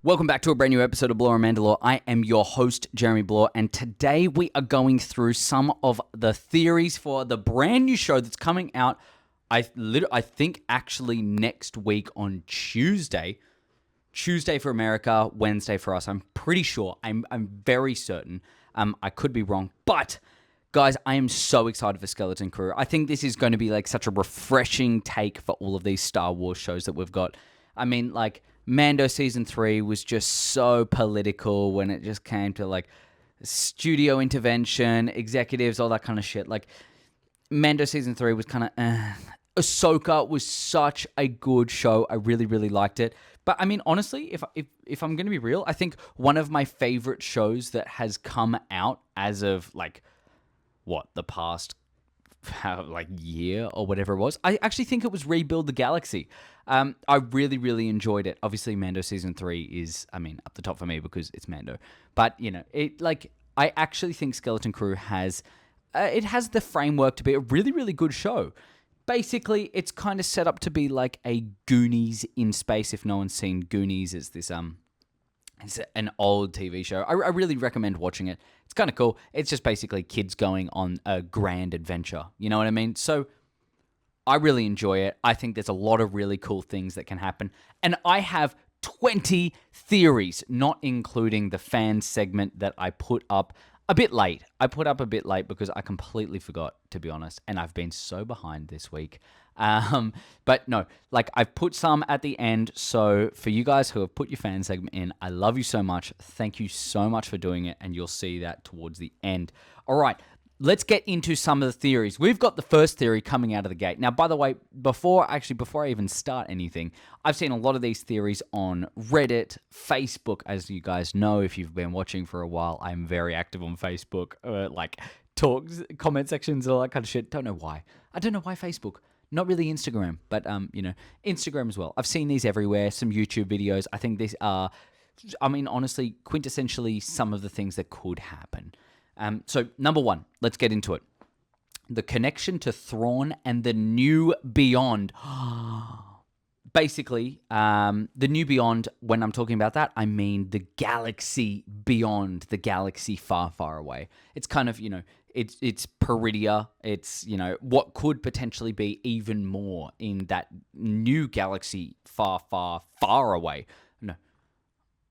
Welcome back to a brand new episode of Bloore and Mandalore. I am your host, Jeremy Bloore, and today we are going through some of the theories for the brand new show that's coming out, I think actually next week on Tuesday. Tuesday for America, Wednesday for us. I'm pretty sure. I'm very certain. I could be wrong, but guys, I am so excited for Skeleton Crew. I think this is going to be like such a refreshing take for all of these Star Wars shows that we've got. I mean, like, Mando Season 3 was just so political when it just came to, like, studio intervention, executives, all that kind of shit. Like, Mando Season 3 was kind of, Ahsoka was such a good show. I really, really liked it. But, I mean, honestly, if I'm going to be real, I think one of my favorite shows that has come out as of, like, the past year or whatever it was. I actually think it was Rebuild the Galaxy. I really, really enjoyed it. Obviously, Mando Season 3 is, up the top for me because it's Mando. But, I actually think Skeleton Crew has the framework to be a really, really good show. Basically, it's kind of set up to be like a Goonies in space. If no one's seen Goonies, it's this, it's an old TV show. I really recommend watching it. It's kind of cool. It's just basically kids going on a grand adventure. You know what I mean? So I really enjoy it. I think there's a lot of really cool things that can happen. And I have 20 theories, not including the fan segment that I put up a bit late. I put up a bit late because I completely forgot, to be honest. And I've been so behind this week. But no, I've put some at the end. So for you guys who have put your fan segment in, I love you so much. Thank you so much for doing it. And you'll see that towards the end. All right, let's get into some of the theories. We've got the first theory coming out of the gate. Now, by the way, before I even start anything, I've seen a lot of these theories on Reddit, Facebook. As you guys know, if you've been watching for a while, I'm very active on Facebook, talks, comment sections, all that kind of shit. Don't know why. I don't know why Facebook. Not really Instagram, but, Instagram as well. I've seen these everywhere, some YouTube videos. I think these are, honestly, quintessentially some of the things that could happen. So, number one, let's get into it. The connection to Thrawn and the New Beyond. Basically, the New Beyond, when I'm talking about that, I mean the galaxy beyond, the galaxy far, far away. It's kind of, it's Peridia. It's, what could potentially be even more in that new galaxy far, far, far away.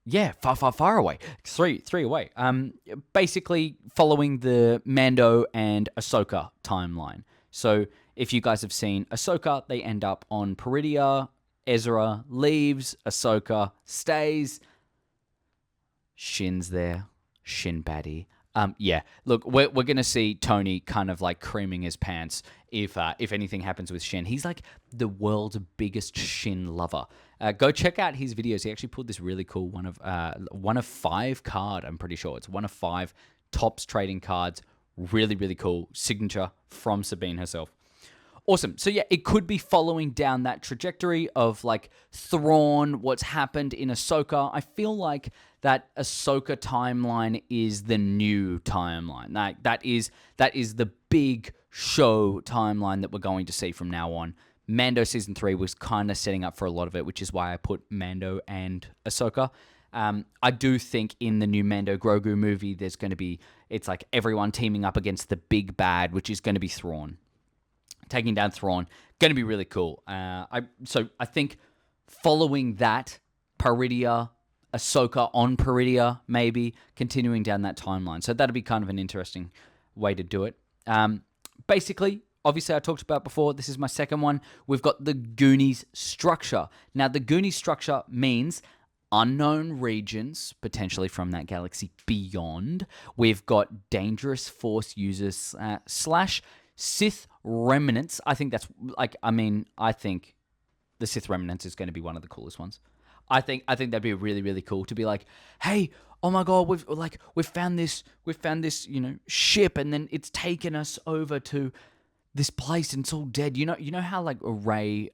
Yeah, far, far, far away. Three away. Basically following the Mando and Ahsoka timeline. So if you guys have seen Ahsoka, they end up on Peridia. Ezra leaves. Ahsoka stays. Shin's there. Shin baddie. Yeah, look, we're going to see Tony kind of like creaming his pants if anything happens with Shin. He's like the world's biggest Shin lover. Go check out his videos. He actually pulled this really cool one of 5 card. I'm pretty sure it's one of 5 tops trading cards. Really, really cool signature from Sabine herself. Awesome. So yeah, it could be following down that trajectory of like Thrawn, what's happened in Ahsoka. I feel like that Ahsoka timeline is the new timeline. That is the big show timeline that we're going to see from now on. Mando Season 3 was kind of setting up for a lot of it, which is why I put Mando and Ahsoka. I do think in the new Mando Grogu movie, there's going to be, it's like everyone teaming up against the big bad, which is going to be Thrawn. Taking down Thrawn, going to be really cool. So I think following that, Peridia, Ahsoka on Peridia, maybe continuing down that timeline. So that'd be kind of an interesting way to do it. Basically, obviously I talked about before, this is my second one. We've got the Goonies structure. Now, the Goonies structure means unknown regions, potentially from that galaxy beyond. We've got dangerous Force users / Sith remnants. I think that's I think the Sith remnants is going to be one of the coolest ones. I think that'd be really, really cool to be like, hey, oh my god, we've found this, ship, and then it's taken us over to this place and it's all dead. You know how like Rey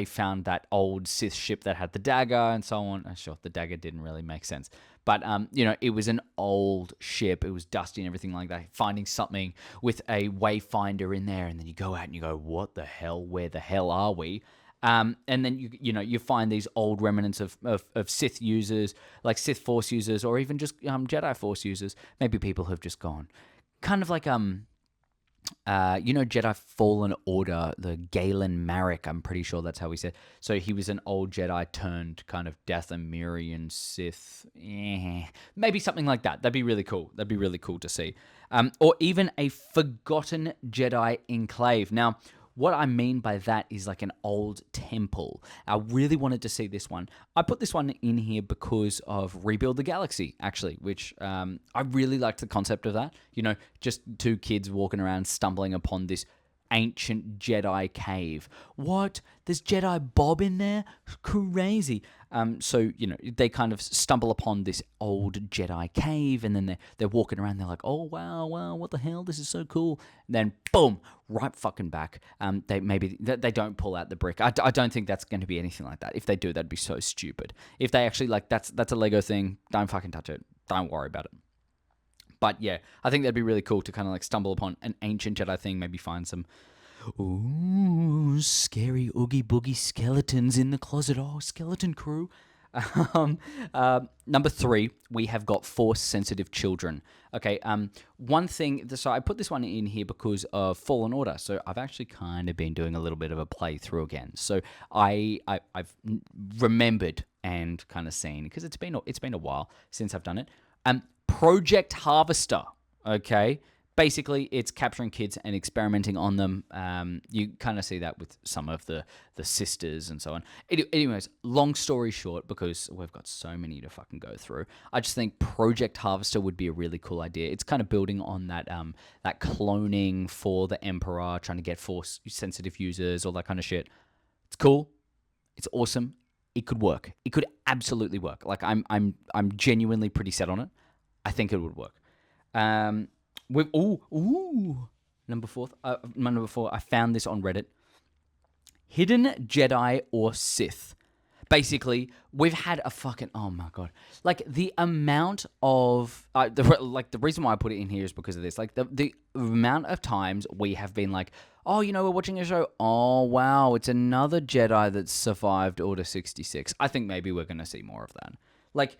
found that old Sith ship that had the dagger and so on. Sure, the dagger didn't really make sense, but it was an old ship. It was dusty and everything like that. Finding something with a wayfinder in there, and then you go out and you go, what the hell? Where the hell are we? And then you find these old remnants of Sith users, like Sith Force users, or even just Jedi Force users. Maybe people have just gone, kind of like Jedi Fallen Order, the Galen Marek. I'm pretty sure that's how he said. So he was an old Jedi turned kind of Dathomirian Sith. Maybe something like that. That'd be really cool. That'd be really cool to see. Or even a forgotten Jedi enclave. Now, what I mean by that is like an old temple. I really wanted to see this one. I put this one in here because of Rebuild the Galaxy, actually, which I really liked the concept of that. Just two kids walking around stumbling upon this ancient Jedi cave. What? There's Jedi Bob in there? Crazy. So they kind of stumble upon this old Jedi cave, and then they're walking around. They're like, oh wow, what the hell? This is so cool. And then boom, right fucking back. They don't pull out the brick. I don't think that's going to be anything like that. If they do, that'd be so stupid. If they actually that's a Lego thing, don't fucking touch it. Don't worry about it. But yeah, I think that'd be really cool to kind of like stumble upon an ancient Jedi thing, maybe find some scary oogie boogie skeletons in the closet. Oh, skeleton crew. Number 3, we have got Force-sensitive children. Okay, one thing, so I put this one in here because of Fallen Order. So I've actually kind of been doing a little bit of a playthrough again. So I've remembered and kind of seen, because it's been a while since I've done it. Project Harvester, okay? Basically, it's capturing kids and experimenting on them. You kind of see that with some of the sisters and so on. Anyways, long story short, because we've got so many to fucking go through, I just think Project Harvester would be a really cool idea. It's kind of building on that cloning for the Emperor, trying to get Force-sensitive users, all that kind of shit. It's cool. It's awesome. It could work. It could absolutely work. Like I'm genuinely pretty set on it. I think it would work. Number 4. Number 4. I found this on Reddit. Hidden Jedi or Sith. Basically, we've had a fucking, oh my god, like the amount of the reason why I put it in here is because of this. Like the amount of times we have been like, oh, we're watching a show. Oh wow, it's another Jedi that survived Order 66. I think maybe we're gonna see more of that. Like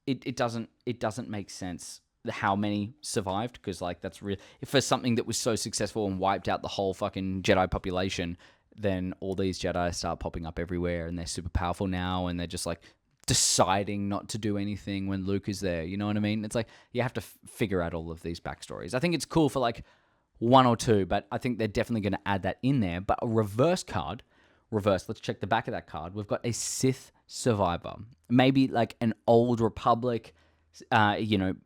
it doesn't make sense how many survived, because like that's real. If for something that was so successful and wiped out the whole fucking Jedi population, then all these Jedi start popping up everywhere and they're super powerful now, and they're just like deciding not to do anything when Luke is there. You know what I mean? It's like you have to figure out all of these backstories. I think it's cool for like 1 or 2, but I think they're definitely going to add that in there. But a reverse, let's check the back of that card. We've got a Sith survivor, maybe like an old Republic.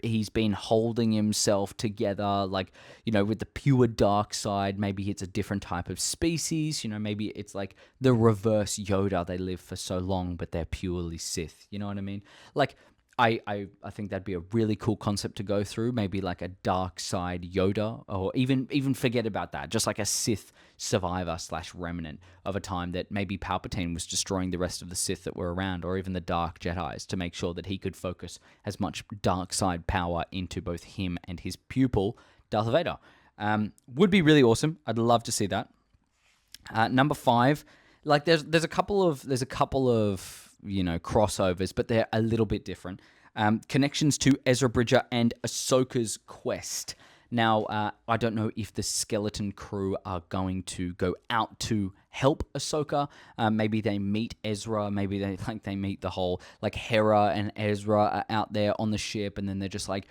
He's been holding himself together, like, with the pure dark side. Maybe it's a different type of species. Maybe it's like the reverse Yoda. They live for so long, but they're purely Sith. You know what I mean? Like, I think that'd be a really cool concept to go through. Maybe like a dark side Yoda, or even forget about that. Just like a Sith survivor / remnant of a time that maybe Palpatine was destroying the rest of the Sith that were around, or even the Dark Jedis, to make sure that he could focus as much dark side power into both him and his pupil, Darth Vader. Would be really awesome. I'd love to see that. Number 5, like there's a couple of crossovers, but they're a little bit different. Connections to Ezra Bridger and Ahsoka's quest. Now, I don't know if the skeleton crew are going to go out to help Ahsoka. Maybe they meet Ezra. Maybe they meet the whole like Hera and Ezra are out there on the ship, and then they're just like,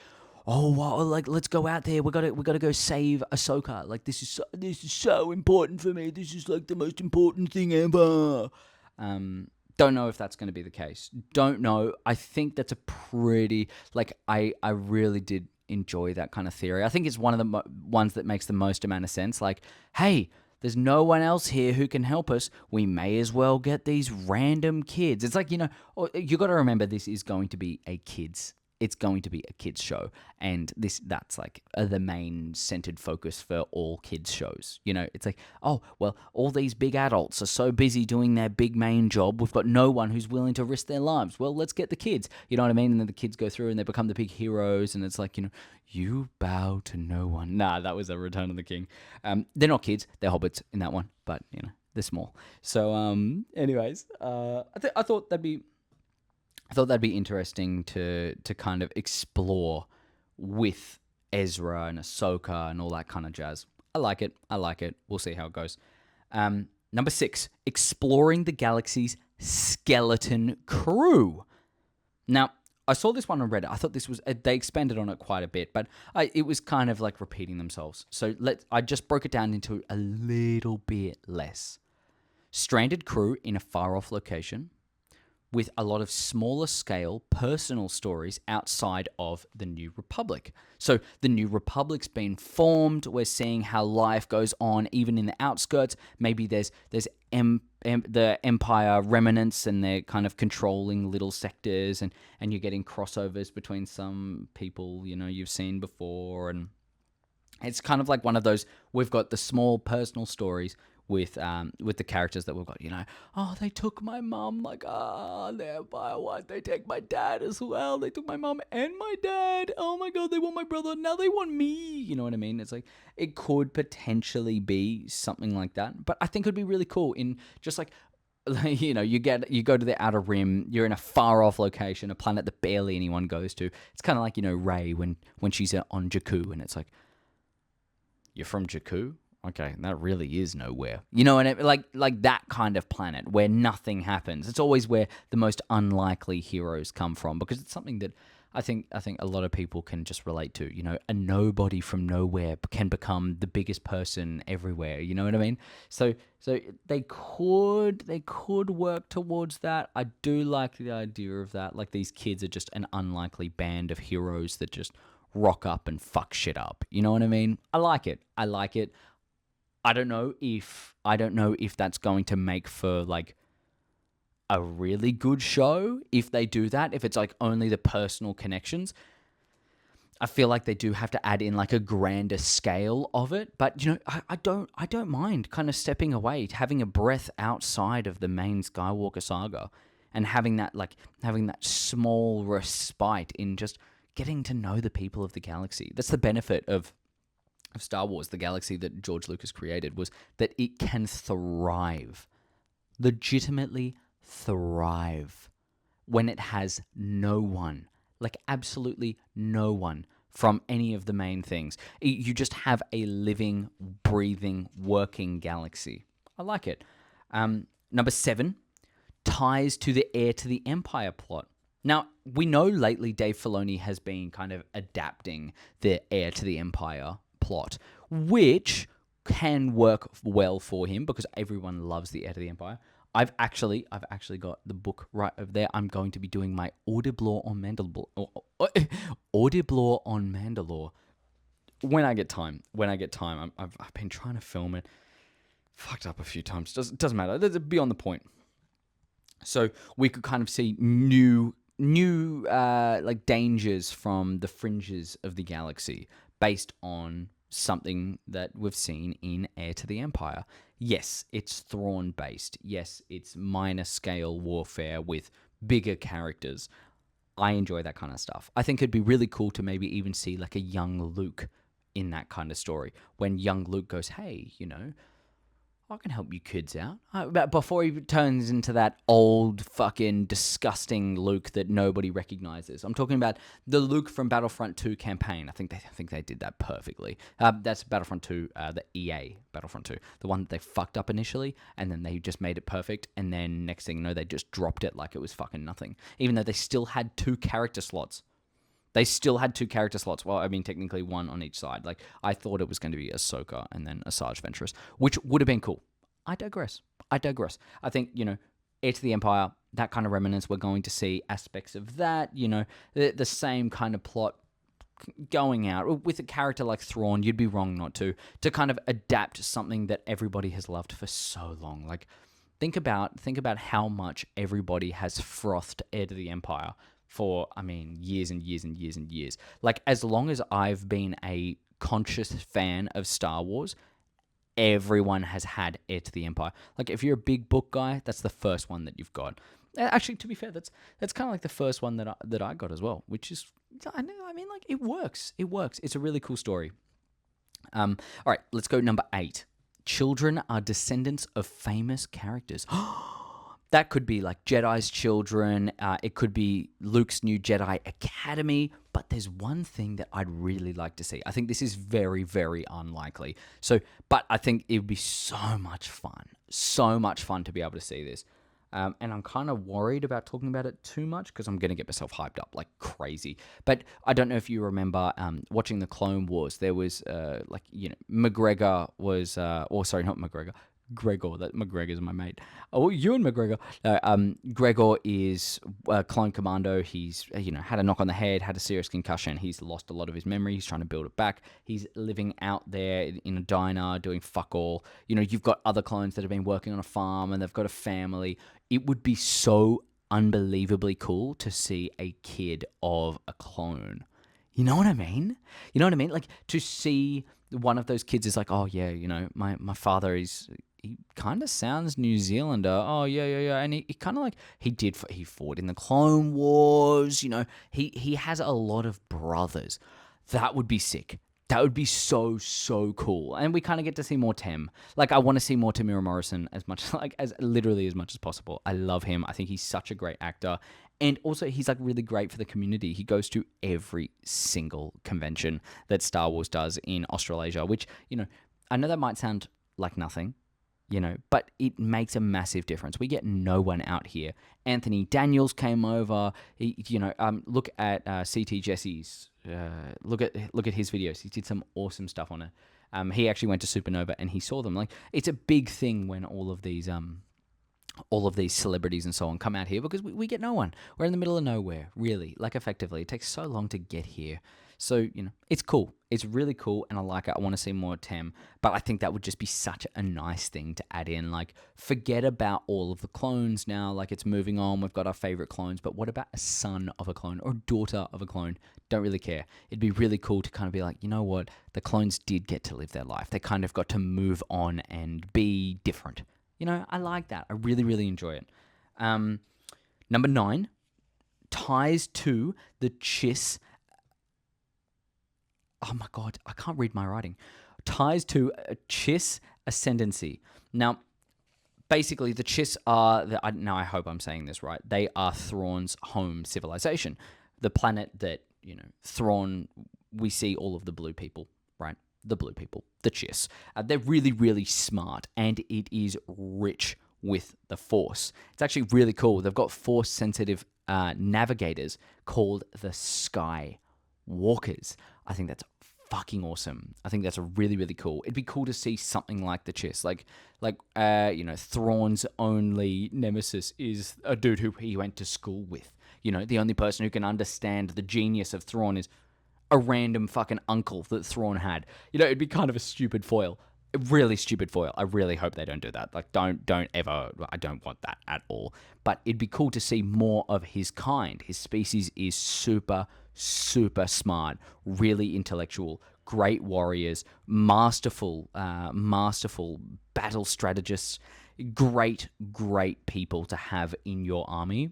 oh wow, like let's go out there. We gotta go save Ahsoka. Like this is so important for me. This is like the most important thing ever. Don't know if that's going to be the case. Don't know. I think that's a pretty, like, I really did enjoy that kind of theory. I think it's one of the ones that makes the most amount of sense. Like, hey, there's no one else here who can help us. We may as well get these random kids. It's like, you got to remember this is going to be a kids show, and that's like the main centered focus for all kids shows. It's like, oh well, all these big adults are so busy doing their big main job, we've got no one who's willing to risk their lives. Well, let's get the kids. You know what I mean? And then the kids go through and they become the big heroes, and it's like, you bow to no one. Nah, that was a Return of the King. They're not kids, they're hobbits in that one, but They're small. So, anyways, I thought that'd be interesting to kind of explore with Ezra and Ahsoka and all that kind of jazz. I like it. I like it. We'll see how it goes. Number 6, exploring the galaxy's skeleton crew. Now, I saw this one on Reddit. I thought this was they expanded on it quite a bit, but it was kind of like repeating themselves. So I just broke it down into a little bit less. Stranded crew in a far-off location with a lot of smaller scale personal stories outside of the New Republic. So the New Republic's been formed. We're seeing how life goes on even in the outskirts. Maybe there's the Empire remnants and they're kind of controlling little sectors, and you're getting crossovers between some people, you've seen before. And it's kind of like one of those, we've got the small personal stories with the characters that we've got, oh, they took my mom, like, the Empire, what? They take my dad as well. They took my mom and my dad. Oh my God, they want my brother. Now they want me. You know what I mean? It's like, it could potentially be something like that. But I think it'd be really cool in just like, you go to the Outer Rim, you're in a far off location, a planet that barely anyone goes to. It's kind of like, Rey when she's on Jakku, and it's like, you're from Jakku? Okay, that really is nowhere. And like that kind of planet where nothing happens. It's always where the most unlikely heroes come from, because it's something that I think a lot of people can just relate to. A nobody from nowhere can become the biggest person everywhere. You know what I mean? So they could work towards that. I do like the idea of that. Like, these kids are just an unlikely band of heroes that just rock up and fuck shit up. You know what I mean? I like it. I don't know if that's going to make for like a really good show if they do that, if it's like only the personal connections. I feel like they do have to add in like a grander scale of it, but I don't mind kind of stepping away, having a breath outside of the main Skywalker saga, and having that small respite in just getting to know the people of the galaxy. That's the benefit of Star Wars, the galaxy that George Lucas created, was that it can thrive, legitimately thrive, when it has no one, like absolutely no one from any of the main things. You just have a living, breathing, working galaxy. I like it. Number 7, ties to the Heir to the Empire plot. Now, we know lately Dave Filoni has been kind of adapting the Heir to the Empire plot, which can work well for him because everyone loves the Heir to the Empire. I've actually got the book right over there. I'm going to be doing my Audiblore on Mandalore when I get time. I've been trying to film it, fucked up a few times. Doesn't matter. That's beyond the point. So we could kind of see new like dangers from the fringes of the galaxy based on something that we've seen in Heir to the Empire. Yes, it's Thrawn based. Yes, it's minor scale warfare with bigger characters. I enjoy that kind of stuff. I think it'd be really cool to maybe even see like a young Luke in that kind of story, when young Luke goes, hey, I can help you kids out. But before he turns into that old fucking disgusting Luke that nobody recognizes. I'm talking about the Luke from Battlefront 2 campaign. I think they did that perfectly. That's Battlefront 2, the EA Battlefront 2. The one that they fucked up initially, and then they just made it perfect, and then next thing you know, they just dropped it like it was fucking nothing. Even though they still had 2 character slots. Well, I mean, technically one on each side. Like, I thought it was going to be Ahsoka and then Asajj Ventress, which would have been cool. I digress. I think, Heir to the Empire, that kind of remnants, we're going to see aspects of that, the same kind of plot going out. With a character like Thrawn, you'd be wrong not to kind of adapt something that everybody has loved for so long. Like, think about how much everybody has frothed Heir to the Empire for, years and years and years and years. Like, as long as I've been a conscious fan of Star Wars, everyone has had Heir to the Empire. Like, if you're a big book guy, that's the first one that you've got. Actually, to be fair, that's kind of like the first one that I got as well, which is, like, it works. It's a really cool story. All right, let's go number 8. children are descendants of famous characters. That could be like Jedi's children. It could be Luke's new Jedi Academy. But there's one thing that I'd really like to see. I think this is very, very unlikely. But I think it would be so much fun to be able to see this. And I'm kind of worried about talking about it too much because I'm going to get myself hyped up like crazy. But I don't know if you remember watching the Clone Wars. There was McGregor was, or sorry, not McGregor. Gregor, that McGregor's my mate. Oh, Ewan McGregor. Gregor is a clone commando. He's had a knock on the head, had a serious concussion. He's lost a lot of his memory. He's trying to build it back. He's living out there in a diner doing fuck all. You've got other clones that have been working on a farm and they've got a family. It would be so unbelievably cool to see a kid of a clone. You know what I mean? Like to see one of those kids is like, oh yeah, my father he kind of sounds New Zealander. Oh yeah. And he kind of like he fought in the Clone Wars. He has a lot of brothers. That would be sick. That would be so cool. And we kind of get to see more Tem. Like I want to see more Tamira Morrison as literally as much as possible. I love him. I think he's such a great actor. And also he's like really great for the community. He goes to every single convention that Star Wars does in Australasia, which, I know that might sound like nothing, but it makes a massive difference. We get no one out here. Anthony Daniels came over. Look at CT Jesse's. Look at his videos. He did some awesome stuff on it. He actually went to Supernova and he saw them. Like it's a big thing when all of these celebrities and so on come out here because we get no one. We're in the middle of nowhere, really. Like effectively, it takes so long to get here. So, it's cool. It's really cool and I like it. I want to see more Tem, but I think that would just be such a nice thing to add in. Like, forget about all of the clones now. Like, it's moving on. We've got our favorite clones, but what about a son of a clone or daughter of a clone? Don't really care. It'd be really cool to kind of be like, you know what? The clones did get to live their life. They kind of got to move on and be different. I like that. I really, really enjoy it. Number 9 ties to the Chiss. Oh my God, I can't read my writing. Ties to a Chiss ascendancy. Now, basically, the Chiss are, I hope I'm saying this right, they are Thrawn's home civilization. The planet that, Thrawn, we see all of the blue people, right? The blue people, the Chiss. They're really, really smart, and it is rich with the Force. It's actually really cool. They've got Force-sensitive navigators called the Sky Walkers. I think that's fucking awesome. I think that's a really, really cool. It'd be cool to see something like the Chiss. Like Thrawn's only nemesis is a dude who he went to school with. The only person who can understand the genius of Thrawn is a random fucking uncle that Thrawn had. It'd be kind of a stupid foil. A really stupid foil. I really hope they don't do that. Like, don't ever. I don't want that at all. But it'd be cool to see more of his kind. His species is super, super smart, really intellectual, great warriors, masterful battle strategists, great people to have in your army.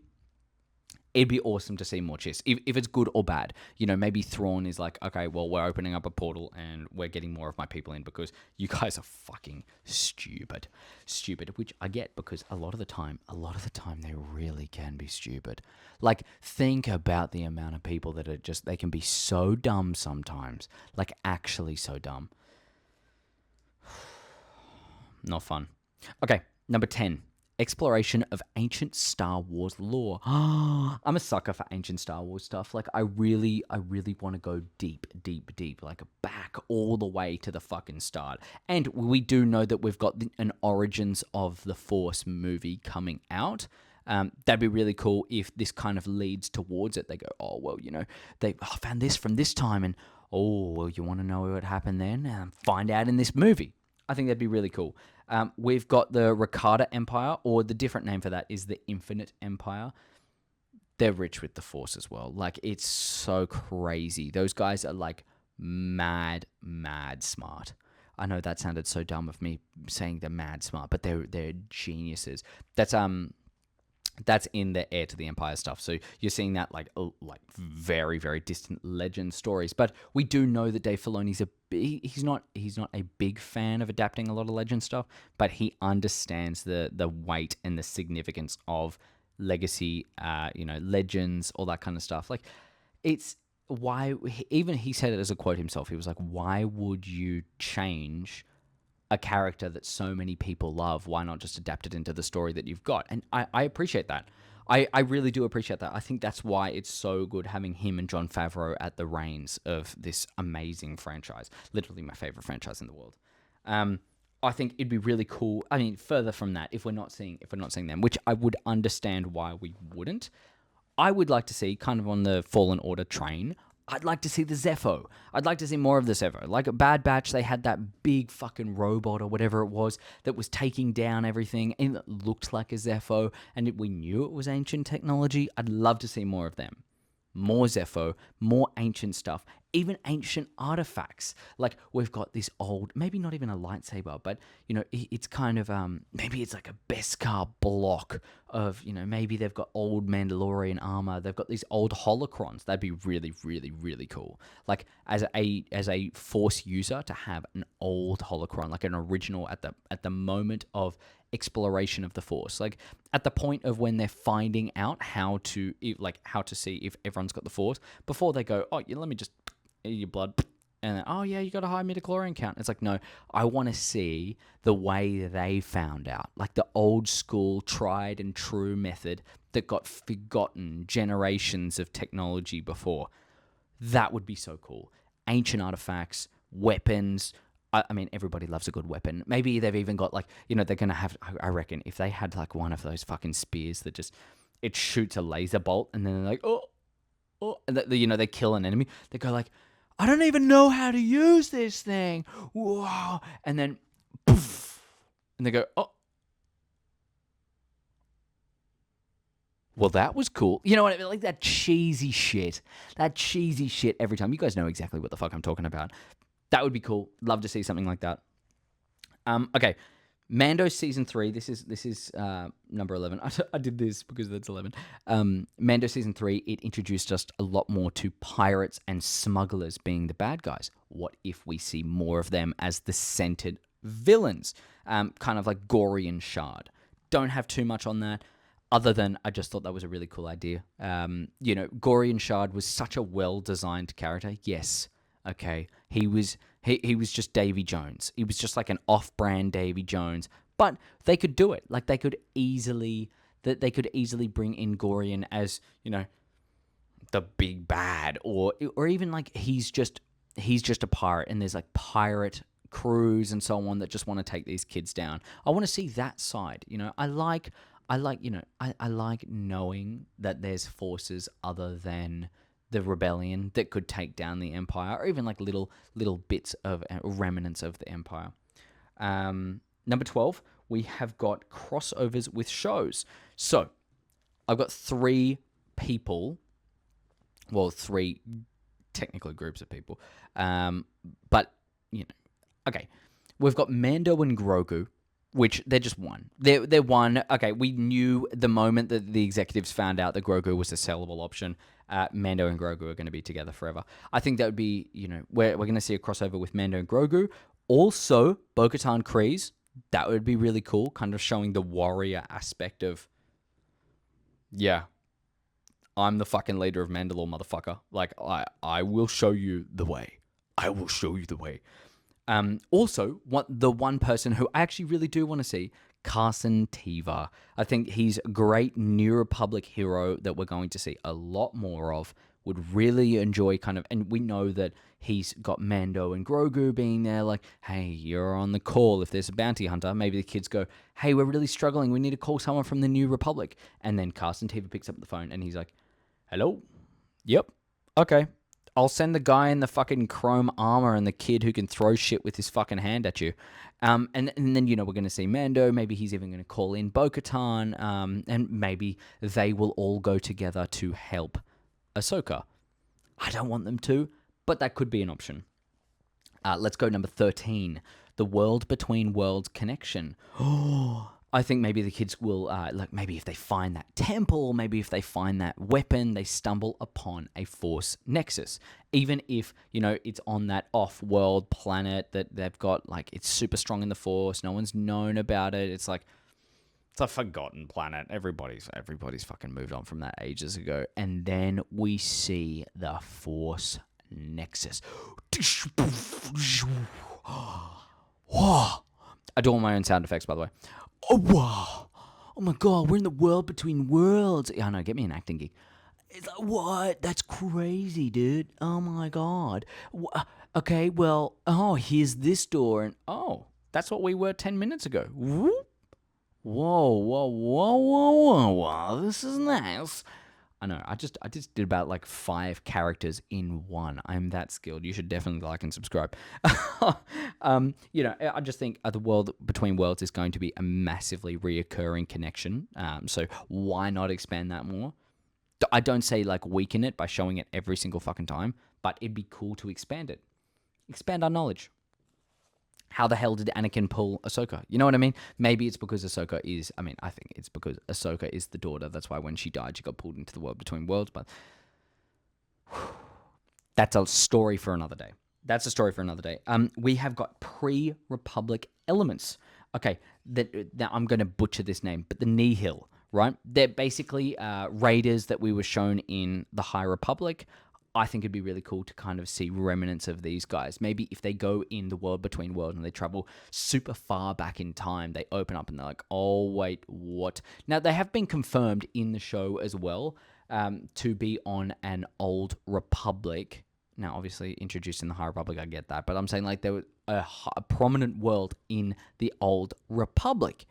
It'd be awesome to see more Chiss. If it's good or bad, maybe Thrawn is like, okay, well, we're opening up a portal and we're getting more of my people in because you guys are fucking stupid, which I get because a lot of the time they really can be stupid. Like, think about the amount of people that are they can be so dumb sometimes, like actually so dumb. Not fun. Okay, number 10. Exploration of ancient Star Wars lore. I'm a sucker for ancient Star Wars stuff. Like, I really want to go deep, like back all the way to the fucking start. And we do know that we've got an Origins of the Force movie coming out. That'd be really cool if this kind of leads towards it. They go, oh, well, they found this from this time. And, oh, well, you want to know what happened then? Find out in this movie. I think that'd be really cool. We've got the Rakata Empire, or the different name for that is the Infinite Empire. They're rich with the Force as well. Like, it's so crazy. Those guys are like mad smart. I know that sounded so dumb of me saying they're mad smart, but they're geniuses. That's That's in the Heir to the Empire stuff. So you're seeing that like very very distant legend stories. But we do know that Dave Filoni's he's not a big fan of adapting a lot of legend stuff, but he understands the weight and the significance of legacy, legends, all that kind of stuff. Like it's why even he said it as a quote himself. He was like, "Why would you change a character that so many people love? Why not just adapt it into the story that you've got?" And I appreciate that. I really do appreciate that. I think that's why it's so good having him and Jon Favreau at the reins of this amazing franchise. Literally my favorite franchise in the world. I think it'd be really cool. I mean, further from that, if we're not seeing them, which I would understand why we wouldn't, I would like to see, kind of on the Fallen Order train, I'd like to see the Zepho. I'd like to see more of the Zepho. Like at Bad Batch, they had that big fucking robot or whatever it was that was taking down everything, and it looked like a Zepho, and we knew it was ancient technology. I'd love to see more of them. More Zepho, more ancient stuff, even ancient artifacts. Like we've got this old, maybe not even a lightsaber, but it's kind of maybe it's like a Beskar block of maybe they've got old Mandalorian armor. They've got these old holocrons. That'd be really really really cool. Like as a Force user to have an old holocron, like an original at the moment of exploration of the Force, like at the point of when they're finding out how to see if everyone's got the Force before they go, oh yeah, let me just your blood, and then, oh yeah, you got a high midichlorian count. It's like, no, I want to see the way they found out, like the old school tried and true method that got forgotten generations of technology before. That would be so cool. Ancient artifacts, weapons. I mean, everybody loves a good weapon. Maybe they've even got they're going to have, I reckon, if they had like one of those fucking spears that just, it shoots a laser bolt and then they're like, and they kill an enemy. They go like, I don't even know how to use this thing. Wow. And then, poof, and they go, oh. Well, that was cool. You know what I mean? Like that cheesy shit. Every time. You guys know exactly what the fuck I'm talking about. That would be cool. Love to see something like that. Okay. Mando season 3. This is number 11. I did this because that's 11. Mando season 3. It introduced us a lot more to pirates and smugglers being the bad guys. What if we see more of them as the centered villains, kind of like Gory and Shard? Don't have too much on that, other than I just thought that was a really cool idea. Gory and Shard was such a well-designed character. Yes, okay, he was just Davy Jones. He was just like an off-brand Davy Jones, but they could do it. Like they could easily bring in Gorian as the big bad, or even like he's just a pirate, and there's like pirate crews and so on that just want to take these kids down. I want to see that side. I like knowing that there's forces other than the rebellion that could take down the Empire, or even like little bits of remnants of the Empire. Number 12, we have got crossovers with shows. So I've got 3 people, well, 3 technically groups of people, but okay, we've got Mando and Grogu, which they're just one. They're one. Okay, we knew the moment that the executives found out that Grogu was a sellable option, Mando and Grogu are going to be together forever. I think that would be, we're going to see a crossover with Mando and Grogu. Also, Bo-Katan Kryze, that would be really cool, kind of showing the warrior aspect of, yeah, I'm the fucking leader of Mandalore, motherfucker. Like, I will show you the way. I will show you the way. Also, the one person who I actually really do want to see, Carson Teva. I think he's a great New Republic hero that we're going to see a lot more of. Would really enjoy and we know that he's got Mando and Grogu being there, like, hey, you're on the call if there's a bounty hunter. Maybe the kids go, hey, we're really struggling. We need to call someone from the New Republic. And then Carson Teva picks up the phone and he's like, hello? Yep. Okay. I'll send the guy in the fucking chrome armor and the kid who can throw shit with his fucking hand at you. And then, we're going to see Mando. Maybe he's even going to call in Bo-Katan. And maybe they will all go together to help Ahsoka. I don't want them to, but that could be an option. Let's go number 13. The World Between Worlds connection. Oh, I think maybe the kids will, like maybe if they find that temple, maybe if they find that weapon, they stumble upon a Force nexus. Even if, it's on that off-world planet that they've got, like, it's super strong in the Force, no one's known about it. It's like, it's a forgotten planet. Everybody's fucking moved on from that ages ago. And then we see the Force nexus. I do all my own sound effects, by the way. Oh, wow. Oh my God, we're in the world between worlds. Yeah, I know, get me an acting gig. It's like, what? That's crazy, dude. Oh my God. Okay, well, here's this door. And that's what we were 10 minutes ago. Whoop. Whoa. This is nice. I know. I just did about like 5 characters in one. I'm that skilled. You should definitely like and subscribe. I just think the world between worlds is going to be a massively reoccurring connection. So why not expand that more? I don't say like weaken it by showing it every single fucking time, but it'd be cool to expand it. Expand our knowledge. How the hell did Anakin pull Ahsoka? You know what I mean? Maybe it's because Ahsoka is... I think it's because Ahsoka is the daughter. That's why when she died, she got pulled into the world between worlds. But that's a story for another day. We have got pre-Republic elements. Okay, now I'm going to butcher this name, but the Nihil, right? They're basically raiders that we were shown in the High Republic. I think it'd be really cool to kind of see remnants of these guys. Maybe if they go in the world between worlds and they travel super far back in time, they open up and they're like, oh, wait, what? Now, they have been confirmed in the show as well to be on an old Republic. Now, obviously, introduced in the High Republic, I get that. But I'm saying like there was a prominent world in the old Republic.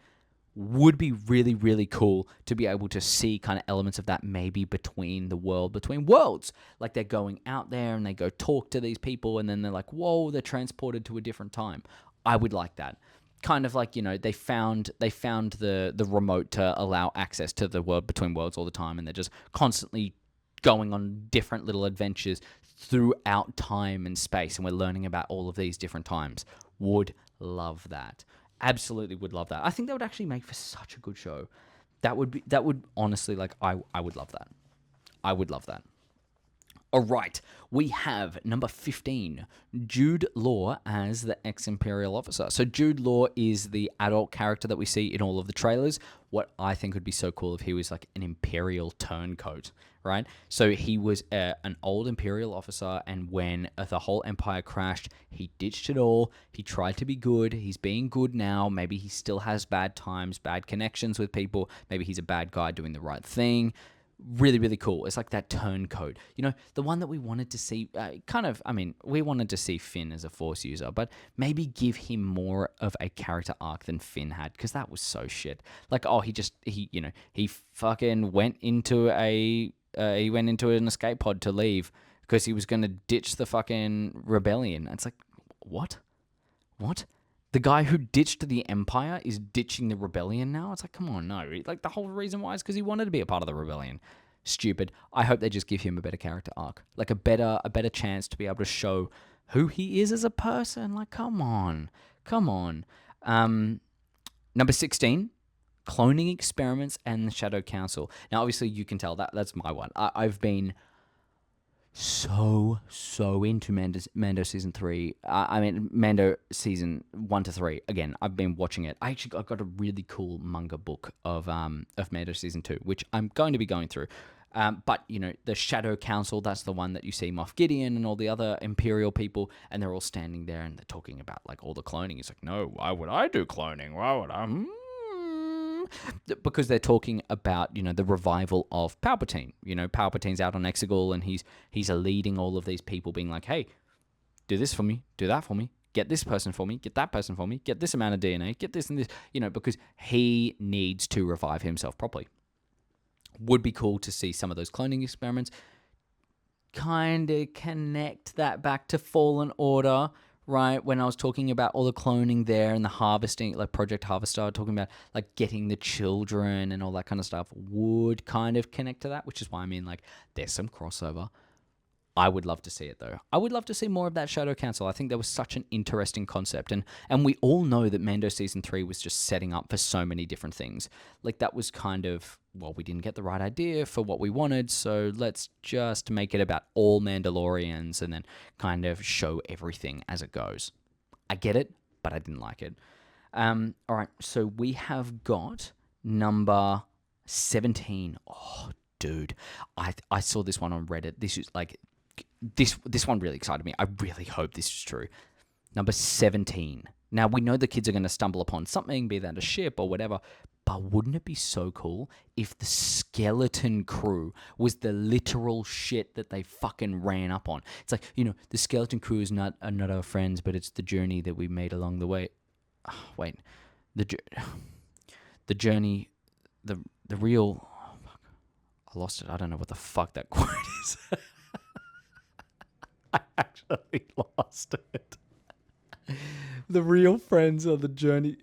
Would be really, really cool to be able to see kind of elements of that maybe between the world between worlds. Like they're going out there and they go talk to these people and then they're like, whoa, they're transported to a different time. I would like that. Kind of like, they found the remote to allow access to the world between worlds all the time, and they're just constantly going on different little adventures throughout time and space, and we're learning about all of these different times. Would love that. Absolutely would love that. I think that would actually make for such a good show. That would honestly, like, I would love that. I would love that. All right, we have number 15, Jude Law as the ex-Imperial officer. So Jude Law is the adult character that we see in all of the trailers. What I think would be so cool if he was like an Imperial turncoat, right? So he was an old Imperial officer, and when the whole Empire crashed, he ditched it all. He tried to be good. He's being good now. Maybe he still has bad times, bad connections with people. Maybe he's a bad guy doing the right thing. Really, really cool. It's like that turncoat. The one that we wanted to see, we wanted to see Finn as a Force user, but maybe give him more of a character arc than Finn had, because that was so shit. Like, he fucking went into an escape pod to leave because he was going to ditch the fucking rebellion. It's like, what? The guy who ditched the Empire is ditching the rebellion now? It's like, come on, no. Like, the whole reason why is because he wanted to be a part of the rebellion. Stupid. I hope they just give him a better character arc. Like, a better chance to be able to show who he is as a person. Like, come on. Number 16, cloning experiments and the Shadow Council. Now, obviously, you can tell that's my one. I've been so into Mando season 3. Mando season 1 to 3. Again, I've been watching it. I got a really cool manga book of Mando season 2, which I'm going to be going through. But the Shadow Council, that's the one that you see Moff Gideon and all the other Imperial people, and they're all standing there and they're talking about like all the cloning. It's like, no, why would I do cloning? Why would I? Because they're talking about, the revival of Palpatine. Palpatine's out on Exegol, and he's leading all of these people, being like, hey, do this for me, do that for me, get this person for me, get that person for me, get this amount of DNA, get this and this, because he needs to revive himself properly. Would be cool to see some of those cloning experiments, kind of connect that back to Fallen Order, right? When I was talking about all the cloning there and the harvesting, like Project Harvester, talking about like getting the children and all that kind of stuff, would kind of connect to that, which is why I mean, like, there's some crossover. I would love to see it though. I would love to see more of that Shadow Council. I think that was such an interesting concept, and we all know that Mando season 3 was just setting up for so many different things. Like that was kind of, well, we didn't get the right idea for what we wanted, so let's just make it about all Mandalorians and then kind of show everything as it goes. I get it, but I didn't like it. All right, so we have got number 17. Oh, dude, I saw this one on Reddit. This is like this one really excited me. I really hope this is true. Number 17. Now we know the kids are going to stumble upon something, be that a ship or whatever. But wouldn't it be so cool if the skeleton crew was the literal shit that they fucking ran up on? It's like, the skeleton crew is not our friends, but it's the journey that we made along the way. Oh, wait, the journey, the real. Oh, fuck. I lost it. I don't know what the fuck that quote is. I actually lost it. The real friends are the journey.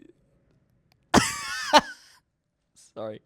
Sorry.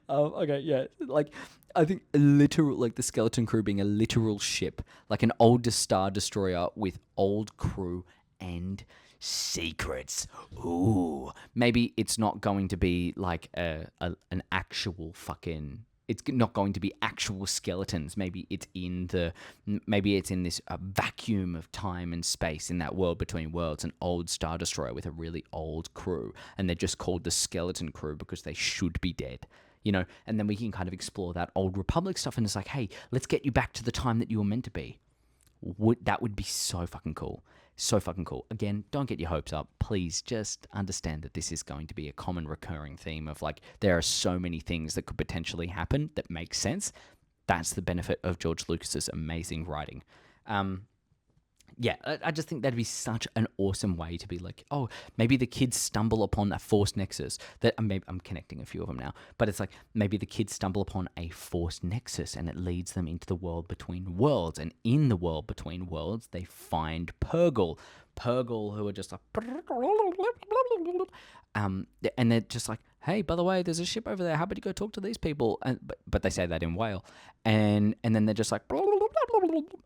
Okay, yeah. Like, I think literal, like the skeleton crew being a literal ship, like an old Star Destroyer with old crew and secrets. Ooh. Maybe it's not going to be like an actual fucking. It's not going to be actual skeletons. Maybe it's in this vacuum of time and space in that world between worlds, an old Star Destroyer with a really old crew, and they're just called the skeleton crew because they should be dead, and then we can kind of explore that old Republic stuff, and it's like, hey, let's get you back to the time that you were meant to be. That would be so fucking cool. So fucking cool. Again, don't get your hopes up. Please just understand that this is going to be a common recurring theme of like, there are so many things that could potentially happen that make sense. That's the benefit of George Lucas's amazing writing. Yeah, I just think that'd be such an awesome way to be like, oh, maybe the kids stumble upon a Force Nexus. Maybe I'm connecting a few of them now, but it's like maybe the kids stumble upon a Force Nexus and it leads them into the world between worlds. And in the world between worlds, they find Purgle, who are just like, and they're just like, hey, by the way, there's a ship over there. How about you go talk to these people? But they say that in Whale, and then they're just like,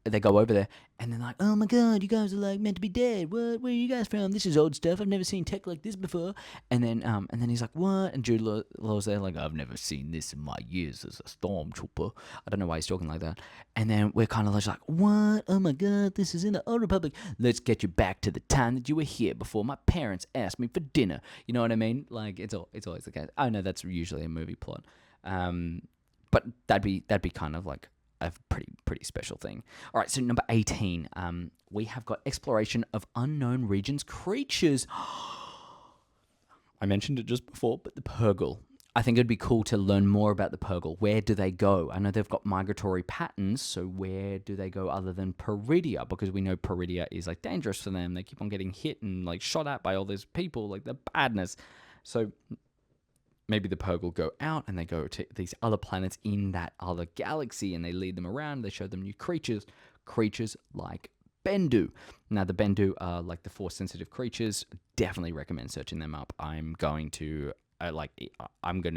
they go over there, and they're like, oh my god, you guys are like meant to be dead. What? Where are you guys from? This is old stuff. I've never seen tech like this before. And then he's like, what? And Jude Law's there like, I've never seen this in my years as a stormtrooper. I don't know why he's talking like that. And then we're kind of like, what? Oh my god, this is in the Old Republic. Let's get you back to the time that you were here before my parents asked me for dinner. You know what I mean? Like it's always the case. I know that's usually a movie plot, but that'd be kind of like a pretty special thing. All right, so number 18, we have got exploration of unknown regions creatures. I mentioned it just before, but the Purgle. I think it'd be cool to learn more about the Purgle. Where do they go? I know they've got migratory patterns, so where do they go other than Peridia? Because we know Peridia is like dangerous for them. They keep on getting hit and like shot at by all these people, like the badness. So maybe the Purgle go out and they go to these other planets in that other galaxy and they lead them around. They show them new creatures like Bendu. Now, the Bendu are like the Force-sensitive creatures. Definitely recommend searching them up. I'm going to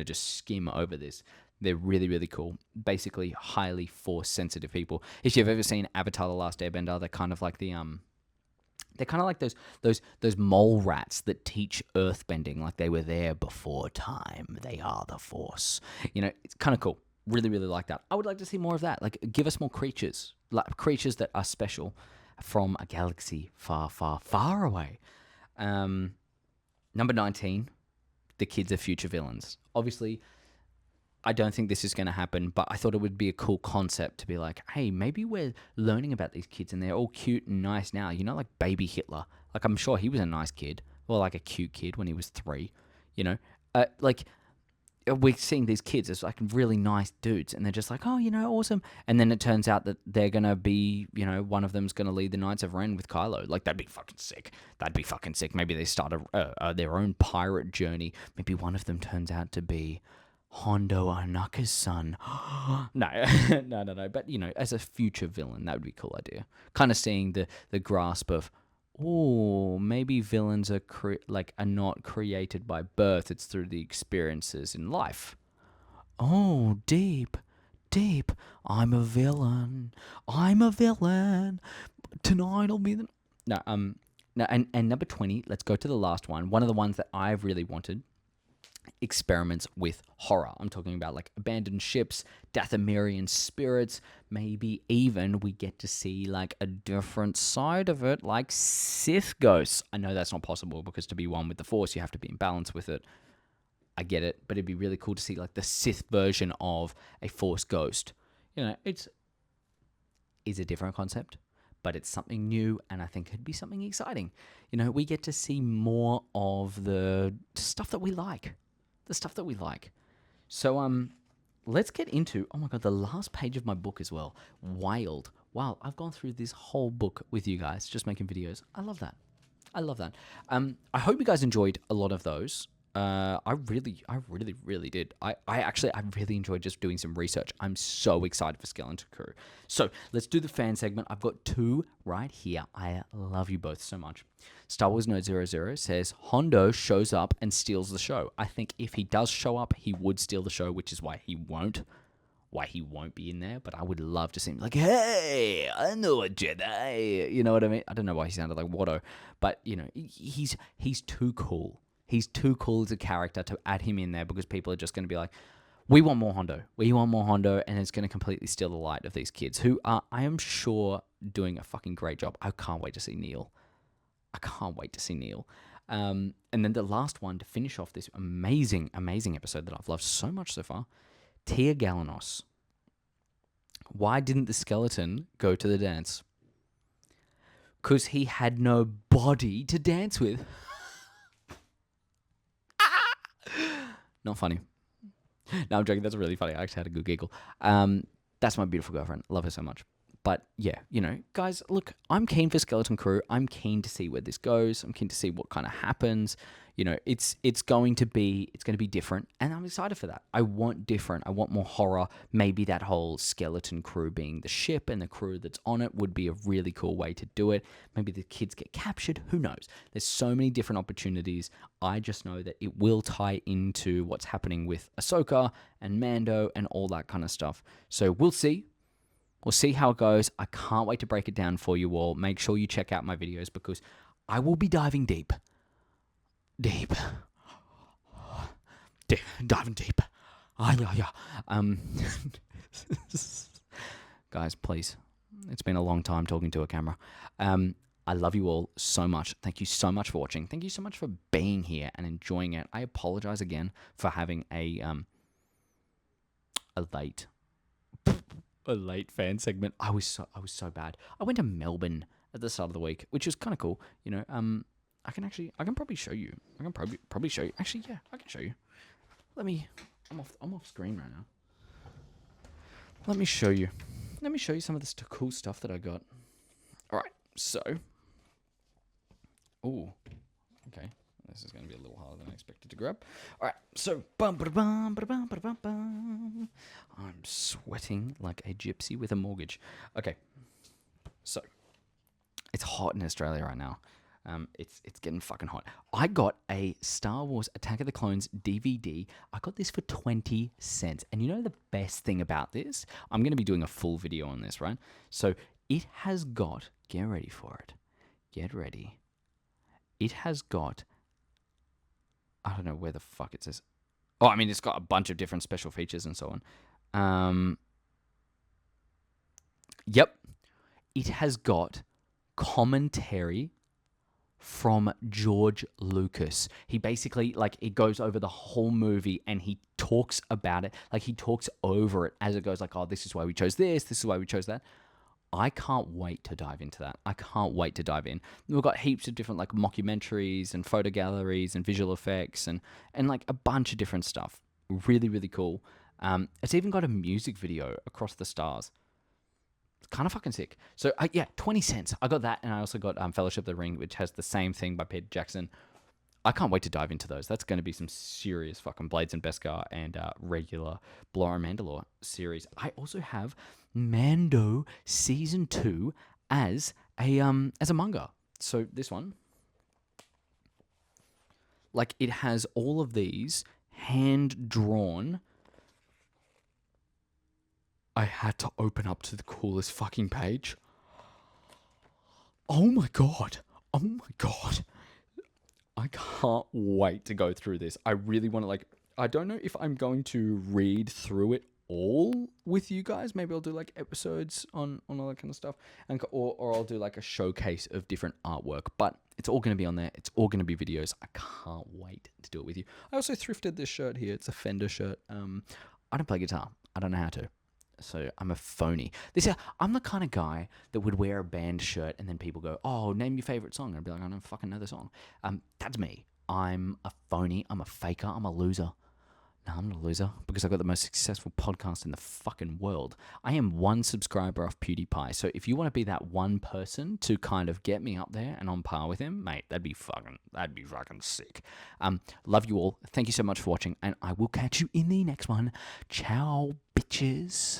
just skim over this. They're really, really cool. Basically, highly Force-sensitive people. If you've ever seen Avatar: The Last Airbender, they're kind of like they're kind of like those mole rats that teach earthbending, like they were there before time. They are the Force. It's kind of cool. Really, really like that. I would like to see more of that. Like, give us more creatures, like creatures that are special from a galaxy far, far, far away. Number 19, the kids are future villains. Obviously, I don't think this is going to happen, but I thought it would be a cool concept to be like, hey, maybe we're learning about these kids and they're all cute and nice now. Like baby Hitler. Like, I'm sure he was a nice kid. Well, like a cute kid when he was 3, like we're seeing these kids as like really nice dudes and they're just like, oh, awesome. And then it turns out that they're going to be, one of them's going to lead the Knights of Ren with Kylo. Like, that'd be fucking sick. Maybe they start their own pirate journey. Maybe one of them turns out to be Hondo Anaka's son. No. But, as a future villain, that would be a cool idea. Kind of seeing the grasp of, oh, maybe villains are not created by birth. It's through the experiences in life. Oh, deep. deep. I'm a villain. I'm a villain. Tonight'll be the no. No, and number 20. Let's go to the last one. One of the ones that I've really wanted. Experiments with horror. I'm talking about like abandoned ships, Dathomirian spirits, maybe even we get to see like a different side of it, like Sith ghosts. I know that's not possible because to be one with the Force, you have to be in balance with it. I get it, but it'd be really cool to see like the Sith version of a Force ghost. It's a different concept, but it's something new, and I think it'd be something exciting. We get to see more of the stuff that we like. So let's get into, oh my god, the last page of my book as well. Wild. Wow, I've gone through this whole book with you guys, just making videos. I love that. I hope you guys enjoyed a lot of those. I really did. I really enjoyed just doing some research. I'm so excited for Skeleton Crew. So let's do the fan segment. I've got 2 right here. I love you both so much. Star Wars Node 00 says Hondo shows up and steals the show. I think if he does show up, he would steal the show, which is why he won't be in there. But I would love to see him like, hey, I know a Jedi. You know what I mean? I don't know why he sounded like Watto, but he's too cool. He's too cool as a character to add him in there because people are just going to be like, we want more Hondo. And it's going to completely steal the light of these kids who are, I am sure, doing a fucking great job. I can't wait to see Neil. And then the last one to finish off this amazing, amazing episode that I've loved so much so far, Tia Galanos. Why didn't the skeleton go to the dance? Because he had no body to dance with. Not funny. No, I'm joking. That's really funny. I actually had a good giggle. That's my beautiful girlfriend. Love her so much. But yeah, guys, look, I'm keen for Skeleton Crew. I'm keen to see where this goes. I'm keen to see what kind of happens. It's going to be different, and I'm excited for that. I want different. I want more horror. Maybe that whole Skeleton Crew being the ship and the crew that's on it would be a really cool way to do it. Maybe the kids get captured. Who knows? There's so many different opportunities. I just know that it will tie into what's happening with Ahsoka and Mando and all that kind of stuff. So we'll see. We'll see how it goes. I can't wait to break it down for you all. Make sure you check out my videos because I will be diving deep. Diving deep. Guys, please. It's been a long time talking to a camera. I love you all so much. Thank you so much for watching. Thank you so much for being here and enjoying it. I apologize again for having a late fan segment. I was so bad. I went to Melbourne at the start of the week, which was kind of cool. I can probably show you. I can probably show you. Actually, yeah, I can show you. I'm off screen right now. Let me show you some of this cool stuff that I got. All right, so. Ooh, okay. This is going to be a little harder than I expected to grab. All right, so I'm sweating like a gypsy with a mortgage. Okay, so it's hot in Australia right now. It's getting fucking hot. I got a Star Wars Attack of the Clones DVD. I got this for 20 cents. And you know the best thing about this? I'm going to be doing a full video on this, right? So it has got, get ready for it. Get ready. It has got, I don't know where the fuck it says. Oh, I mean, it's got a bunch of different special features and so on. Yep. It has got commentary from George Lucas. He basically, it goes over the whole movie and he talks about it. He talks over it as it goes, oh, this is why we chose this is why we chose that. I can't wait to dive into that. I can't wait to dive in. We've got heaps of different, mockumentaries and photo galleries and visual effects and a bunch of different stuff. Really, really cool. It's even got a music video across the stars. It's kind of fucking sick. So, 20 cents. I got that, and I also got Fellowship of the Ring, which has the same thing by Peter Jackson. I can't wait to dive into those. That's going to be some serious fucking Blades and Beskar and regular Bloore and Mandalore series. I also have Mando Season 2 as a manga. So, this one, it has all of these hand-drawn I had to open up to the coolest fucking page. Oh my god. Oh my god. I can't wait to go through this. I really want to I don't know if I'm going to read through it all with you guys. Maybe I'll do like episodes on all that kind of stuff, and or I'll do like a showcase of different artwork. But it's all going to be on there. It's all going to be videos. I can't wait to do it with you. I also thrifted this shirt here. It's a Fender shirt. I don't play guitar. I don't know how to. So I'm a phony. I'm the kind of guy that would wear a band shirt and then people go, "Oh, name your favorite song." And I'd be like, "I don't fucking know the song." That's me. I'm a phony. I'm a faker. I'm a loser. No, I'm not a loser because I've got the most successful podcast in the fucking world. I am one subscriber off PewDiePie. So if you want to be that one person to kind of get me up there and on par with him, mate, that'd be fucking sick. Love you all. Thank you so much for watching, and I will catch you in the next one. Ciao, bitches.